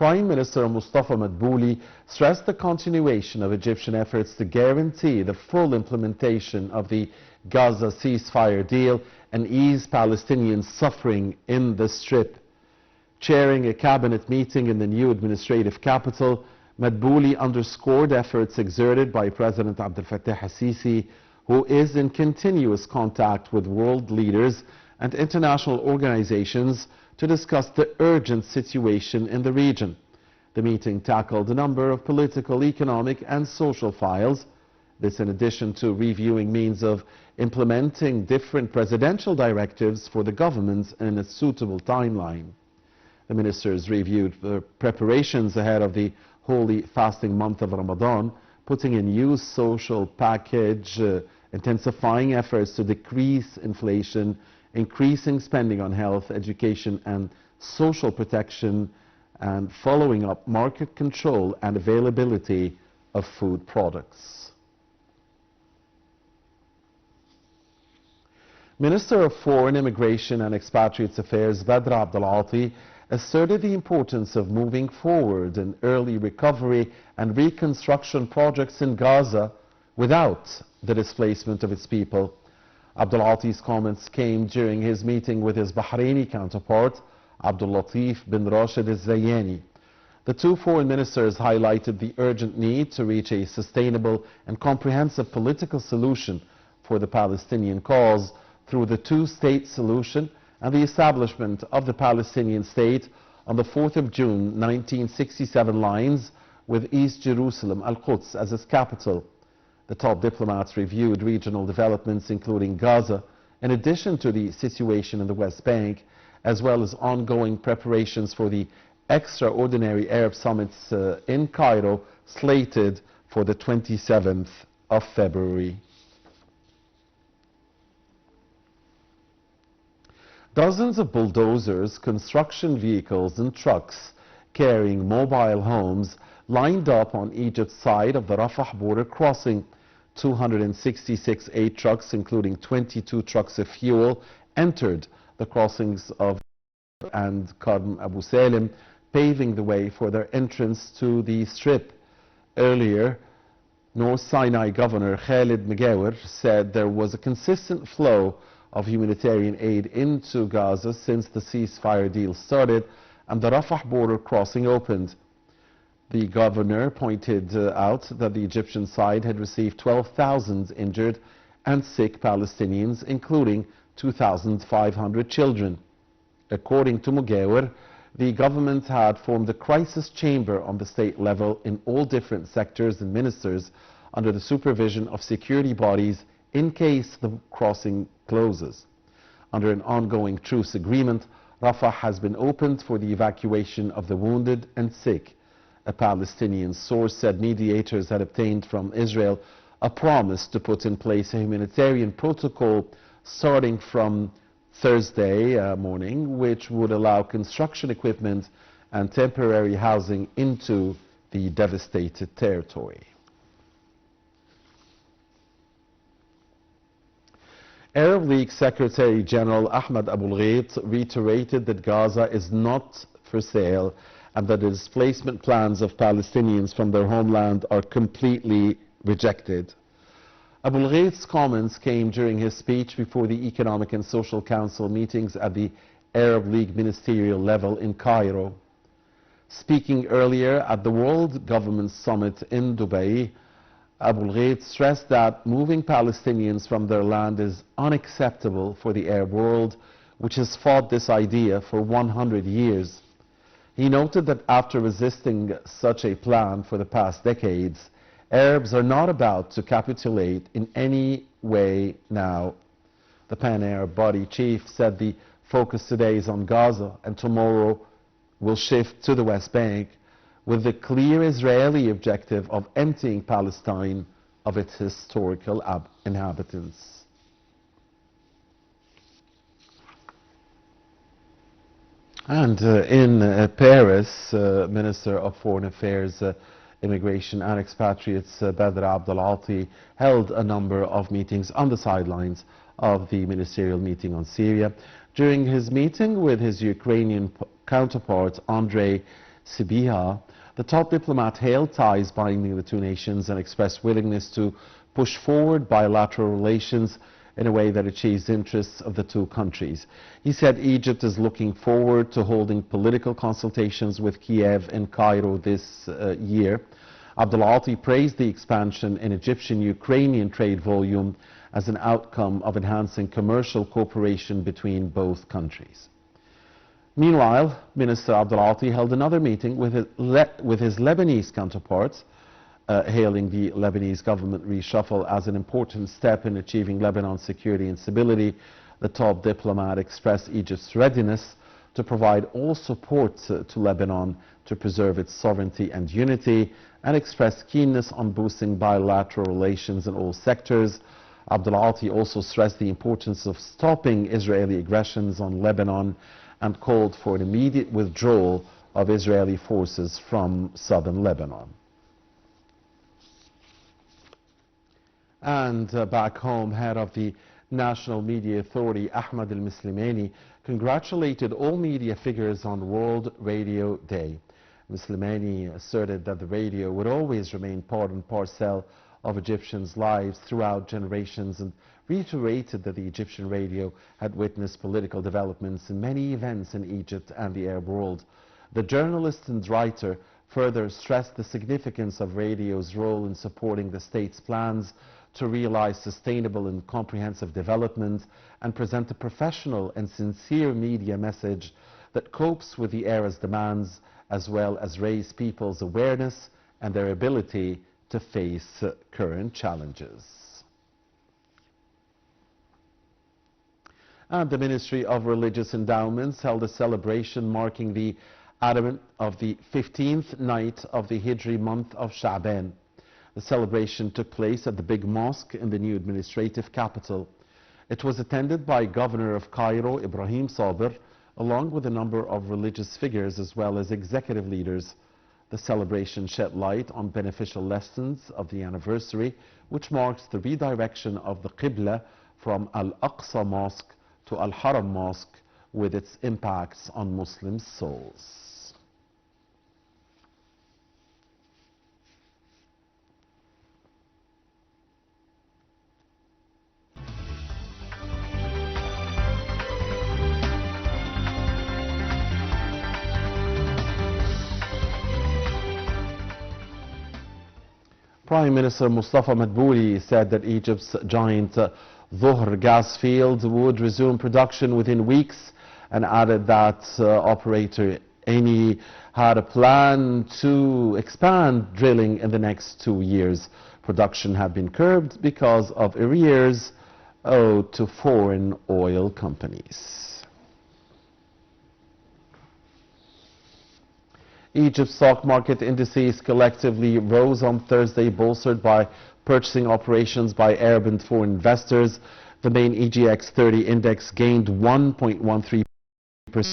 Prime Minister Mustafa Madbouli stressed the continuation of Egyptian efforts to guarantee the full implementation of the Gaza ceasefire deal and ease Palestinian suffering in the Strip. Chairing a cabinet meeting in the new administrative capital, Madbouli underscored efforts exerted by President Abdel Fattah al-Sisi, who is in continuous contact with world leaders and international organizations to discuss the urgent situation in the region. The meeting tackled a number of political, economic and social files. This in addition to reviewing means of implementing different presidential directives for the government in a suitable timeline. The ministers reviewed the preparations ahead of the holy fasting month of Ramadan, putting a new social package, intensifying efforts to decrease inflation, increasing spending on health, education and social protection, and following up market control and availability of food products. Minister of Foreign, Immigration and Expatriates Affairs Badr Abdel Ati asserted the importance of moving forward in early recovery and reconstruction projects in Gaza without the displacement of its people. Abdel Ati's comments came during his meeting with his Bahraini counterpart, Abdul Latif bin Rashid al-Zayani. The two foreign ministers highlighted the urgent need to reach a sustainable and comprehensive political solution for the Palestinian cause through the two-state solution and the establishment of the Palestinian state on the 4th of June 1967 lines with East Jerusalem, Al-Quds, as its capital. The top diplomats reviewed regional developments including Gaza, in addition to the situation in the West Bank, as well as ongoing preparations for the extraordinary Arab summits in Cairo, slated for the 27th of February. Dozens of bulldozers, construction vehicles and trucks carrying mobile homes lined up on Egypt's side of the Rafah border crossing. 266 aid trucks, including 22 trucks of fuel, entered the crossings of and Karm Abu Salim, paving the way for their entrance to the Strip. Earlier, North Sinai Governor Khalid Megawer said there was a consistent flow of humanitarian aid into Gaza since the ceasefire deal started and the Rafah border crossing opened. The governor pointed out that the Egyptian side had received 12,000 injured and sick Palestinians, including 2,500 children. According to Megawer, the government had formed a crisis chamber on the state level in all different sectors and ministers under the supervision of security bodies in case the crossing closes. Under an ongoing truce agreement, Rafah has been opened for the evacuation of the wounded and sick. A Palestinian source said mediators had obtained from Israel a promise to put in place a humanitarian protocol starting from Thursday morning, which would allow construction equipment and temporary housing into the devastated territory. Arab League Secretary General Ahmed Abul Ghait reiterated that Gaza is not for sale and that the displacement plans of Palestinians from their homeland are completely rejected. Abul Ghait's comments came during his speech before the Economic and Social Council meetings at the Arab League ministerial level in Cairo. Speaking earlier at the World Government Summit in Dubai, Abul Ghait stressed that moving Palestinians from their land is unacceptable for the Arab world, which has fought this idea for 100 years. He noted that after resisting such a plan for the past decades, Arabs are not about to capitulate in any way now. The Pan-Arab body chief said the focus today is on Gaza and tomorrow will shift to the West Bank, with the clear Israeli objective of emptying Palestine of its historical inhabitants. And in Paris, Minister of Foreign Affairs, Immigration and Expatriates Badr Abdel Ati held a number of meetings on the sidelines of the ministerial meeting on Syria. During his meeting with his Ukrainian counterpart, Andrei Sibiha, the top diplomat hailed ties binding the two nations and expressed willingness to push forward bilateral relations in a way that achieves the interests of the two countries. He said Egypt is looking forward to holding political consultations with Kiev and Cairo this year. Abdul Ati praised the expansion in Egyptian-Ukrainian trade volume as an outcome of enhancing commercial cooperation between both countries. Meanwhile, Minister Abdul Ati held another meeting with his Lebanese counterparts, hailing the Lebanese government reshuffle as an important step in achieving Lebanon's security and stability. The top diplomat expressed Egypt's readiness to provide all support to Lebanon to preserve its sovereignty and unity, and expressed keenness on boosting bilateral relations in all sectors. Abdul Ati also stressed the importance of stopping Israeli aggressions on Lebanon and called for an immediate withdrawal of Israeli forces from southern Lebanon. And back home, head of the National Media Authority, Ahmed al-Muslimani, congratulated all media figures on World Radio Day. Muslimani asserted that the radio would always remain part and parcel of Egyptians' lives throughout generations, and reiterated that the Egyptian radio had witnessed political developments in many events in Egypt and the Arab world. The journalist and writer further stressed the significance of radio's role in supporting the state's plans to realize sustainable and comprehensive development and present a professional and sincere media message that copes with the era's demands, as well as raise people's awareness and their ability to face current challenges. And the Ministry of Religious Endowments held a celebration marking the advent of the 15th night of the Hijri month of Sha'ban. The celebration took place at the big mosque in the new administrative capital. It was attended by Governor of Cairo, Ibrahim Sabir, along with a number of religious figures as well as executive leaders. The celebration shed light on beneficial lessons of the anniversary, which marks the redirection of the Qibla from Al-Aqsa Mosque to Al-Haram Mosque, with its impacts on Muslim souls. Prime Minister Mustafa Madbouli said that Egypt's giant Dhuhr gas field would resume production within weeks, and added that operator Eni had a plan to expand drilling in the next 2 years. Production had been curbed because of arrears owed to foreign oil companies. Egypt's stock market indices collectively rose on Thursday, bolstered by purchasing operations by Arab and foreign investors. The main EGX 30 index gained 1.13%.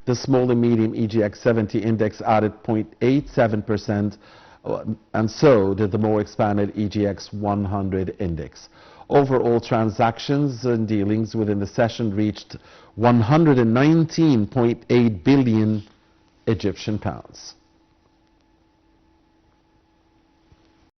The small and medium EGX 70 index added 0.87%, and so did the more expanded EGX 100 index. Overall transactions and dealings within the session reached 119.8 billion Egyptian pounds.